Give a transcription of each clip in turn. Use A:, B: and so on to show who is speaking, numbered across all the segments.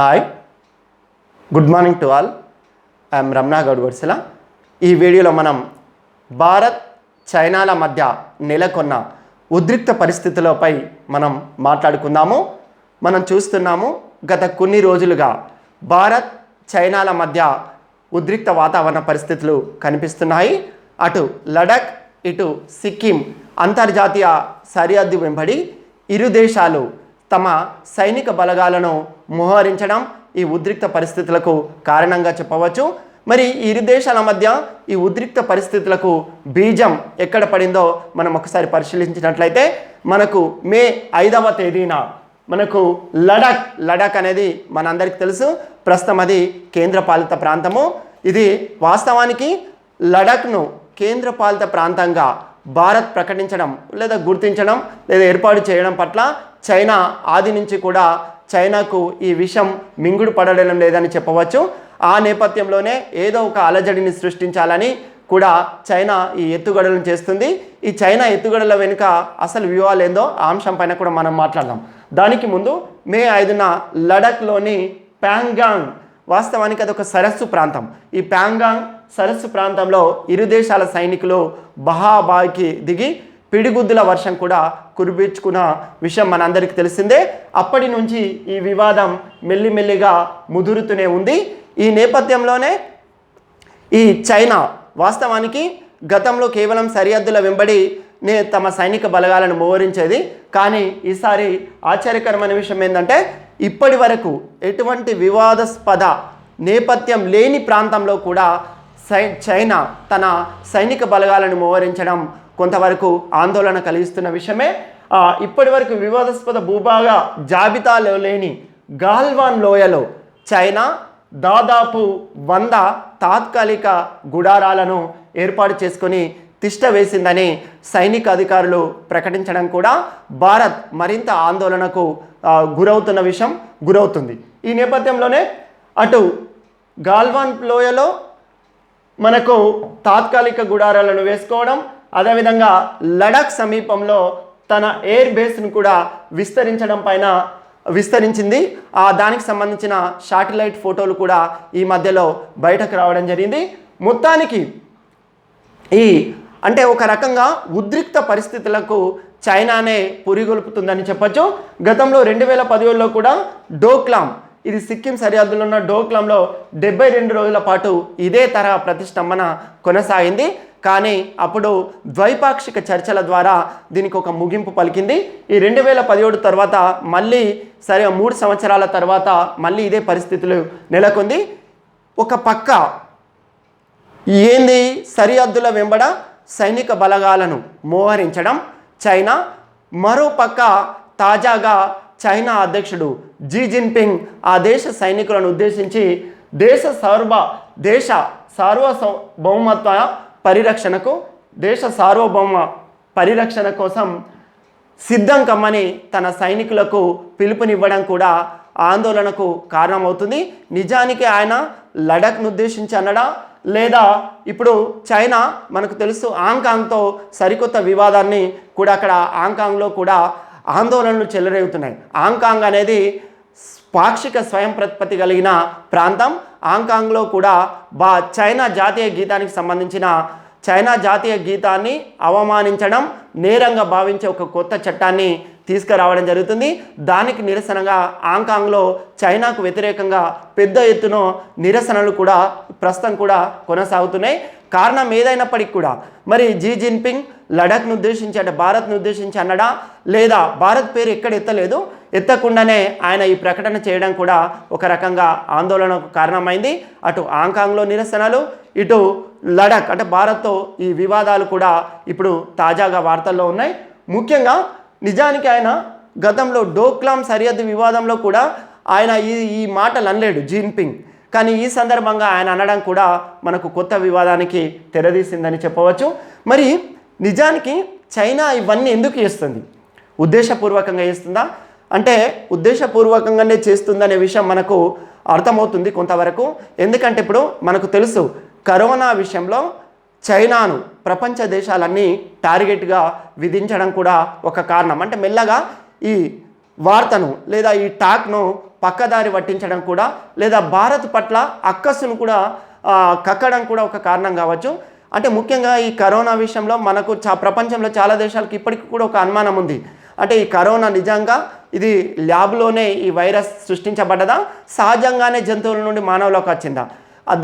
A: Hi, good morning to all. I'm Ramana Goud Vadsala. ఈ వీడియోలో మనం భారత్ చైనాల మధ్య నెలకొన్న ఉద్రిక్త పరిస్థితులపై మనం మాట్లాడుకుందాము. మనం చూస్తున్నాము గత కొన్ని రోజులుగా భారత్ చైనాల మధ్య ఉద్రిక్త వాతావరణ పరిస్థితులు కనిపిస్తున్నాయి. అటు లడఖ్, ఇటు సిక్కిం అంతర్జాతీయ సరిహద్దు వెంబడి ఇరు దేశాలు తమ సైనిక బలగాలను మోహరించడం ఈ ఉద్రిక్త పరిస్థితులకు కారణంగా చెప్పవచ్చు. మరి ఇరు దేశాల మధ్య ఈ ఉద్రిక్త పరిస్థితులకు బీజం ఎక్కడ పడిందో మనం ఒకసారి పరిశీలించినట్లయితే మనకు మే 5వ తేదీన మనకు లడఖ్ అనేది మనందరికీ తెలుసు. ప్రస్తుతం అది కేంద్రపాలిత ప్రాంతము. ఇది వాస్తవానికి లడఖ్ను కేంద్రపాలిత ప్రాంతంగా భారత్ ప్రకటించడం లేదా గుర్తించడం లేదా ఏర్పాటు చేయడం పట్ల చైనా ఆది నుంచి కూడా చైనాకు ఈ విషయం మింగుడు పడడం లేదని చెప్పవచ్చు. ఆ నేపథ్యంలోనే ఏదో ఒక అలజడిని సృష్టించాలని కూడా చైనా ఈ ఎత్తుగడలను చేస్తుంది. ఈ చైనా ఎత్తుగడల వెనుక అసలు వ్యూహాలు ఏందో ఆ అంశం పైన కూడా మనం మాట్లాడదాం. దానికి ముందు మే 5న లడఖ్లోని ప్యాంగాంగ్, వాస్తవానికి అదొక సరస్సు ప్రాంతం. ఈ ప్యాంగాంగ్ సరస్సు ప్రాంతంలో ఇరు దేశాల సైనికులు బహాబాయికి దిగి పిడిగుద్దుల వర్షం కూడా కురిపించుకున్న విషయం మనందరికీ తెలిసిందే. అప్పటి నుంచి ఈ వివాదం మెల్లిమెల్లిగా ముదురుతూనే ఉంది. ఈ నేపథ్యంలోనే ఈ చైనా వాస్తవానికి గతంలో కేవలం సరిహద్దుల వెంబడినే తమ సైనిక బలగాలను మోహరించేది. కానీ ఈసారి ఆశ్చర్యకరమైన విషయం ఏంటంటే ఇప్పటి వరకు ఎటువంటి వివాదాస్పద నేపథ్యం లేని ప్రాంతంలో కూడా చైనా తన సైనిక బలగాలను మోహరించడం కొంతవరకు ఆందోళన కలిగిస్తున్న విషయమే. ఇప్పటి వరకు వివాదాస్పద భూభాగ జాబితాలో లేని గాల్వాన్ లోయలో చైనా దాదాపు 100 తాత్కాలిక గుడారాలను ఏర్పాటు చేసుకొని తిష్ట వేసిందని సైనిక అధికారులు ప్రకటించడం కూడా భారత్ మరింత ఆందోళనకు గురవుతుంది. ఈ నేపథ్యంలోనే అటు గాల్వాన్ లోయలో మనకు తాత్కాలిక గుడారాలను వేసుకోవడం, అదేవిధంగా లడఖ్ సమీపంలో తన ఎయిర్ బేస్ను కూడా విస్తరించింది. దానికి సంబంధించిన శాటిలైట్ ఫోటోలు కూడా ఈ మధ్యలో బయటకు రావడం జరిగింది. మొత్తానికి అంటే ఒక రకంగా ఉద్రిక్త పరిస్థితులకు చైనానే పురిగొల్పుతుందని చెప్పచ్చు. గతంలో 2017లో కూడా డోక్లాం, ఇది సిక్కిం సరిహద్దులో ఉన్న డోక్లాంలో 72 రోజుల పాటు ఇదే తరహా ప్రతిష్టంభన కొనసాగింది. కానీ అప్పుడు ద్వైపాక్షిక చర్చల ద్వారా దీనికి ఒక ముగింపు పలికింది. ఈ 2017 తర్వాత మళ్ళీ 3 సంవత్సరాల తర్వాత మళ్ళీ ఇదే పరిస్థితులు నెలకొంది. ఒక పక్క ఏంది సరిహద్దుల వెంబడ సైనిక బలగాలను మోహరించడం చైనా, మరో పక్క తాజాగా చైనా అధ్యక్షుడు జీ జిన్పింగ్ ఆ దేశ సైనికులను ఉద్దేశించి దేశ సార్వభౌమ పరిరక్షణ కోసం సిద్ధం కమ్మని తన సైనికులకు పిలుపునివ్వడం కూడా ఆందోళనకు కారణమవుతుంది. నిజానికి ఆయన లడఖ్ను ఉద్దేశించి అన్నడా, లేదా ఇప్పుడు చైనా మనకు తెలుసు హాంకాంగ్తో సరికొత్త వివాదాన్ని కూడా అక్కడ హాంకాంగ్లో కూడా ఆందోళనలు చెలరేగుతున్నాయి. హాంకాంగ్ అనేది పాక్షిక స్వయం ప్రతిపత్తి కలిగిన ప్రాంతం. హాంకాంగ్లో కూడా చైనా జాతీయ గీతానికి సంబంధించిన చైనా జాతీయ గీతాన్ని అవమానించడం నేరంగా భావించే ఒక కొత్త చట్టాన్ని తీసుకురావడం జరుగుతుంది. దానికి నిరసనగా హాంకాంగ్లో చైనాకు వ్యతిరేకంగా పెద్ద ఎత్తున నిరసనలు కూడా ప్రస్తుతం కూడా కొనసాగుతున్నాయి. కారణం ఏదైనప్పటికీ కూడా మరి జీ జిన్పింగ్ లడఖ్ను ఉద్దేశించి అంటే భారత్ను ఉద్దేశించి అన్నడా, లేదా భారత్ పేరు ఎక్కడ ఎత్తకుండానే ఆయన ఈ ప్రకటన చేయడం కూడా ఒక రకంగా ఆందోళనకు కారణమైంది. అటు హాంకాంగ్లో నిరసనలు, ఇటు లడఖ్ అంటే భారత్తో ఈ వివాదాలు కూడా ఇప్పుడు తాజాగా వార్తల్లో ఉన్నాయి. ముఖ్యంగా నిజానికి ఆయన గతంలో డోక్లాం సరిహద్దు వివాదంలో కూడా ఆయన ఈ మాటలు అనలేడు జిన్పింగ్. కానీ ఈ సందర్భంగా ఆయన అనడం కూడా మనకు కొత్త వివాదానికి తెరదీసిందని చెప్పవచ్చు. మరి నిజానికి చైనా ఇవన్నీ ఎందుకు చేస్తుంది? ఉద్దేశపూర్వకంగా చేస్తుందా అంటే ఉద్దేశపూర్వకంగానే చేస్తుందనే విషయం మనకు అర్థమవుతుంది కొంతవరకు. ఎందుకంటే ఇప్పుడు మనకు తెలుసు కరోనా విషయంలో చైనాను ప్రపంచ దేశాలన్నీ టార్గెట్గా విధించడం కూడా ఒక కారణం. అంటే మెల్లగా ఈ వార్తను లేదా ఈ టాక్ను పక్కదారి పట్టించడం కూడా లేదా భారత్ పట్ల అక్కస్సును కూడా కక్కడం కూడా ఒక కారణం కావచ్చు. అంటే ముఖ్యంగా ఈ కరోనా విషయంలో మనకు ప్రపంచంలో చాలా దేశాలకు ఇప్పటికీ కూడా ఒక అనుమానం ఉంది. అంటే ఈ కరోనా నిజంగా ఇది ల్యాబ్లోనే ఈ వైరస్ సృష్టించబడ్డదా, సహజంగానే జంతువుల నుండి మానవులకు వచ్చిందా?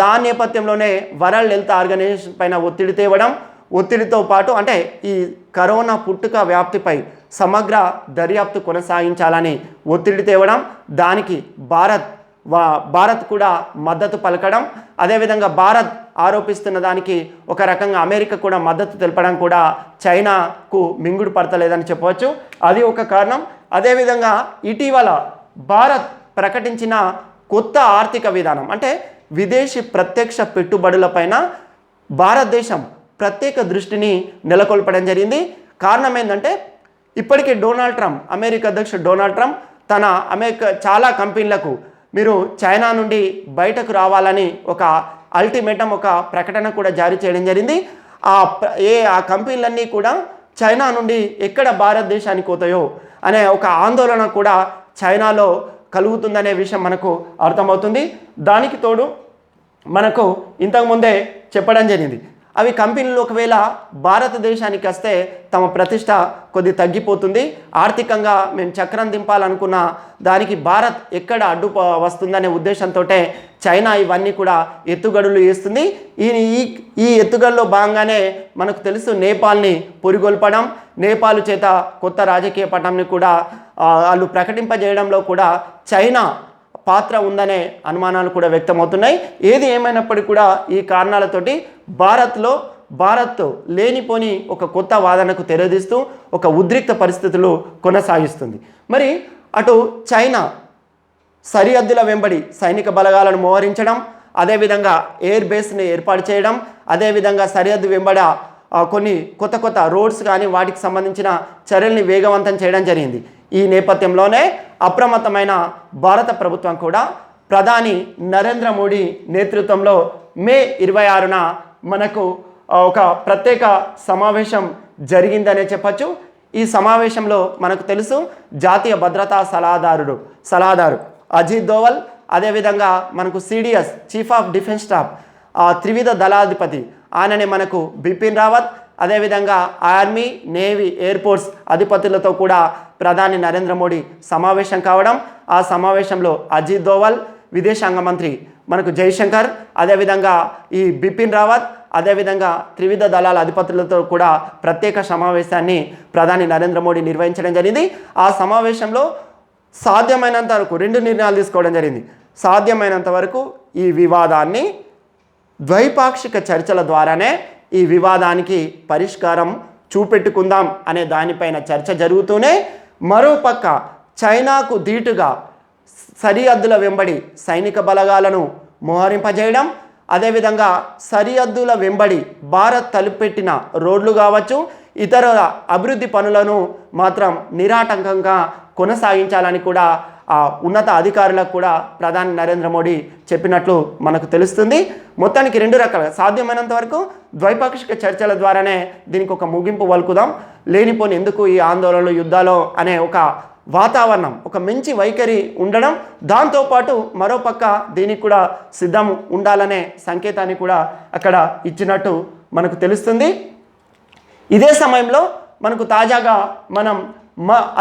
A: దాని నేపథ్యంలోనే వరల్డ్ హెల్త్ ఆర్గనైజేషన్ పైన ఒత్తిడి తేవడం, ఒత్తిడితో పాటు అంటే ఈ కరోనా పుట్టుక వ్యాప్తిపై సమగ్ర దర్యాప్తు కొనసాగించాలని ఒత్తిడి తేవడం, దానికి భారత్ కూడా మద్దతు పలకడం, అదేవిధంగా భారత్ ఆరోపిస్తున్న దానికి ఒక రకంగా అమెరికా కూడా మద్దతు తెలపడం కూడా చైనాకు మింగుడు పడతలేదని చెప్పవచ్చు. అది ఒక కారణం. అదేవిధంగా ఇటీవల భారత్ ప్రకటించిన కొత్త ఆర్థిక విధానం అంటే విదేశీ ప్రత్యక్ష పెట్టుబడులపైన భారతదేశం ప్రత్యేక దృష్టిని నెలకొల్పడం జరిగింది. కారణం ఏంటంటే ఇప్పటికే అమెరికా అధ్యక్షుడు డొనాల్డ్ ట్రంప్ తన చాలా కంపెనీలకు మీరు చైనా నుండి బయటకు రావాలని ఒక అల్టిమేటం, ఒక ప్రకటన కూడా జారీ చేయడం జరిగింది. ఆ కంపెనీలన్నీ కూడా చైనా నుండి ఎక్కడ భారతదేశానికి పోతాయో అనే ఒక ఆందోళన కూడా చైనాలో కలుగుతుందనే విషయం మనకు అర్థమవుతుంది. దానికి తోడు మనకు ఇంతకుముందే చెప్పడం జరిగింది, అవి కంపెనీలు ఒకవేళ భారతదేశానికి వస్తే తమ ప్రతిష్ట కొద్ది తగ్గిపోతుంది, ఆర్థికంగా మేము చక్రం దింపాలనుకున్న దానికి భారత్ ఎక్కడ అడ్డు వస్తుందనే ఉద్దేశంతో చైనా ఇవన్నీ కూడా ఎత్తుగడులు వేస్తుంది. ఈ ఎత్తుగడలో భాగంగానే మనకు తెలుసు నేపాల్ని పురిగొల్పడం, నేపాల్ చేత కొత్త రాజకీయ పటంని కూడా వాళ్ళు ప్రకటింపజేయడంలో కూడా చైనా పాత్ర ఉందనే అనుమానాలు కూడా వ్యక్తమవుతున్నాయి. ఏది ఏమైనప్పటికీ కూడా ఈ కారణాలతోటి భారత్ లేనిపోని ఒక కొత్త వాదనకు తెరదీస్తూ ఒక ఉద్రిక్త పరిస్థితులు కొనసాగిస్తుంది. మరి అటు చైనా సరిహద్దుల వెంబడి సైనిక బలగాలను మోహరించడం, అదేవిధంగా ఎయిర్ బేస్ని ఏర్పాటు చేయడం, అదేవిధంగా సరిహద్దు వెంబడ కొన్ని కొత్త రోడ్స్ కానీ వాటికి సంబంధించిన చర్యల్ని వేగవంతం చేయడం జరిగింది. ఈ నేపథ్యంలోనే అప్రమత్తమైన భారత ప్రభుత్వం కూడా ప్రధాని నరేంద్ర మోడీ నేతృత్వంలో మే 26న మనకు ఒక ప్రత్యేక సమావేశం జరిగిందనే చెప్పచ్చు. ఈ సమావేశంలో మనకు తెలుసు జాతీయ భద్రతా సలహాదారు అజిత్ దోవల్, అదేవిధంగా మనకు CDS chief of defence staff త్రివిధ దళాధిపతి ఆయననే మనకు బిపిన్ రావత్, అదేవిధంగా ఆర్మీ, నేవీ, ఎయిర్ ఫోర్స్ అధిపతులతో కూడా ప్రధాని నరేంద్ర మోడీ సమావేశం కావడం, ఆ సమావేశంలో అజిత్ దోవల్, విదేశాంగ మంత్రి మనకు జైశంకర్, అదేవిధంగా ఈ బిపిన్ రావత్, అదేవిధంగా త్రివిధ దళాల అధిపతులతో కూడా ప్రత్యేక సమావేశాన్ని ప్రధాని నరేంద్ర మోడీ నిర్వహించడం జరిగింది. ఆ సమావేశంలో సాధ్యమైనంత వరకు 2 నిర్ణయాలు తీసుకోవడం జరిగింది. సాధ్యమైనంత వరకు ఈ వివాదాన్ని ద్వైపాక్షిక చర్చల ద్వారానే ఈ వివాదానికి పరిష్కారం చూపెట్టుకుందాం అనే దానిపైన చర్చ జరుగుతూనే మరోపక్క చైనాకు ధీటుగా సరిహద్దుల వెంబడి సైనిక బలగాలను మోహరింపజేయడం, అదేవిధంగా సరిహద్దుల వెంబడి భారత్ తలుపెట్టిన రోడ్లు కావచ్చు, ఇతర అభివృద్ధి పనులను మాత్రం నిరాటంకంగా కొనసాగించాలని కూడా ఉన్నత అధికారులకు కూడా ప్రధాని నరేంద్ర మోడీ చెప్పినట్లు మనకు తెలుస్తుంది. మొత్తానికి 2 రకాల సాధ్యమైనంత వరకు ద్వైపాక్షిక చర్చల ద్వారానే దీనికి ఒక ముగింపు పలుకుదాం, లేనిపోని ఎందుకు ఈ ఆందోళనలు, యుద్ధాలు అనే ఒక వాతావరణం, ఒక మంచి వైఖరి ఉండడం, దాంతోపాటు మరోపక్క దీనికి కూడా సిద్ధం ఉండాలనే సంకేతాన్ని కూడా అక్కడ ఇచ్చినట్టు మనకు తెలుస్తుంది. ఇదే సమయంలో మనకు తాజాగా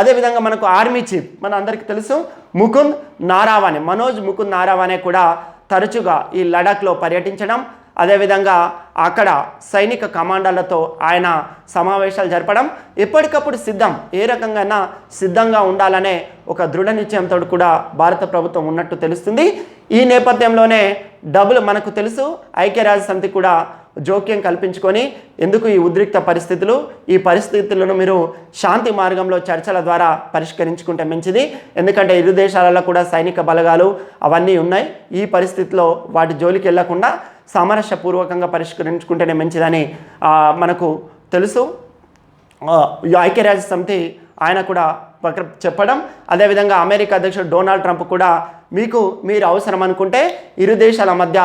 A: అదేవిధంగా మనకు ఆర్మీ చీఫ్ మన అందరికీ తెలుసు మనోజ్ ముకుంద్ నారావానే కూడా తరచుగా ఈ లడాఖ్లో పర్యటించడం, అదేవిధంగా అక్కడ సైనిక కమాండర్లతో ఆయన సమావేశాలు జరపడం, ఎప్పటికప్పుడు ఏ రకంగా సిద్ధంగా ఉండాలనే ఒక దృఢ నిశ్చయంతో కూడా భారత ప్రభుత్వం ఉన్నట్టు తెలుస్తుంది. ఈ నేపథ్యంలోనే మనకు తెలుసు ఐక్యరాజ్య సమితి కూడా జోక్యం కల్పించుకొని ఎందుకు ఈ ఉద్రిక్త పరిస్థితులు, ఈ పరిస్థితులను మీరు శాంతి మార్గంలో చర్చల ద్వారా పరిష్కరించుకుంటే మంచిది, ఎందుకంటే ఇరు దేశాలలో కూడా సైనిక బలగాలు అవన్నీ ఉన్నాయి, ఈ పరిస్థితిలో వాటి జోలికి వెళ్లకుండా సామరస్యపూర్వకంగా పరిష్కరించుకుంటేనే మంచిదని మనకు తెలుసు. ఐక్యరాజ్య సమితి ఆయన కూడా చెప్పడం, అదేవిధంగా అమెరికా అధ్యక్షుడు డొనాల్డ్ ట్రంప్ కూడా మీరు అవసరం అనుకుంటే ఇరు దేశాల మధ్య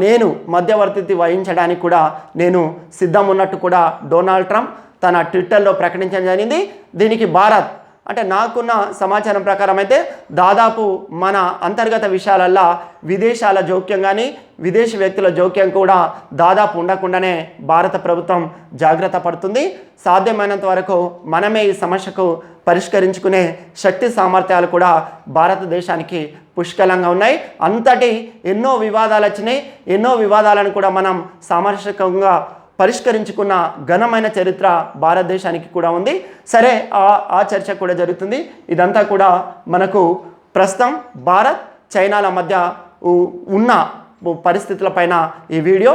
A: నేను మధ్యవర్తి వహించడానికి కూడా నేను సిద్ధం ఉన్నట్టు కూడా డొనాల్డ్ ట్రంప్ తన ట్విట్టర్లో ప్రకటించడం జరిగింది. దీనికి అంటే నాకున్న సమాచారం ప్రకారం అయితే దాదాపు మన అంతర్గత విషయాలల్లో విదేశాల జోక్యం కానీ విదేశీ వ్యక్తుల జోక్యం కూడా దాదాపు ఉండకుండానే భారత ప్రభుత్వం జాగ్రత్త పడుతుంది. సాధ్యమైనంత వరకు మనమే ఈ సమస్యకు పరిష్కరించుకునే శక్తి సామర్థ్యాలు కూడా భారతదేశానికి పుష్కలంగా ఉన్నాయి. అంతటి ఎన్నో వివాదాలు వచ్చినాయి. ఎన్నో వివాదాలను కూడా మనం సామరస్యంగా పరిష్కరించుకున్న ఘనమైన చరిత్ర భారతదేశానికి కూడా ఉంది. సరే, ఆ చర్చ కూడా జరుగుతుంది. ఇదంతా కూడా మనకు ప్రస్తుతం భారత్ చైనాల మధ్య ఉన్న పరిస్థితులపైన ఈ వీడియో.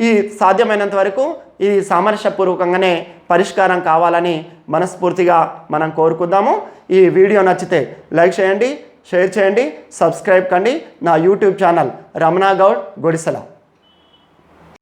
A: ఈ సాధ్యమైనంత వరకు ఇది సామరస్యపూర్వకంగానే పరిష్కారం కావాలని మనస్ఫూర్తిగా మనం కోరుకుందాము. ఈ వీడియో నచ్చితే లైక్ చేయండి, షేర్ చేయండి, సబ్స్క్రైబ్ కండి నా యూట్యూబ్ ఛానల్ రమణ గౌడ్ గుడిసెల.